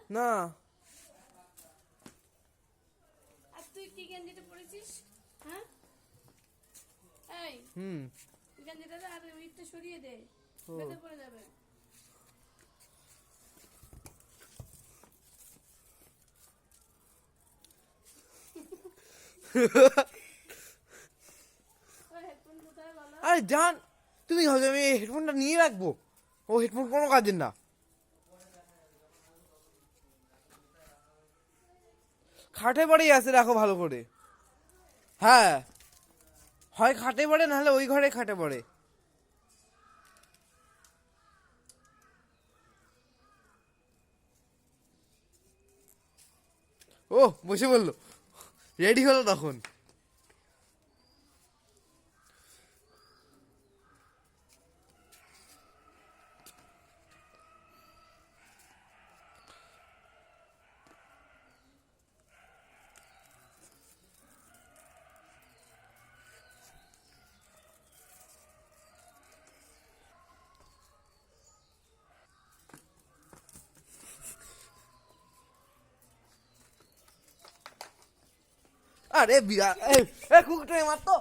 না। আর তুই কি গেঞ্জিটা পরেছিস? হ্যাঁ এই গেঞ্জিটা আর ইটটা সরিয়ে দে, বেঁধে পড়ে যাবে। হেডফোন কোথায় বলো? আরে জান, তুমি ভাবছো আমি হেডফোনটা নিয়ে রাখবো? ও হেডফোন কোনো কাজের না। খাটে পড়েই আছে, রাখো ভালো করে। হ্যাঁ, হয় খাটে পড়ে, নাহলে ওই ঘরে খাটে পড়ে। ও বসে বললো, রেডি হলো তখন। আরে বিয়া, কুকুরটা মারতো।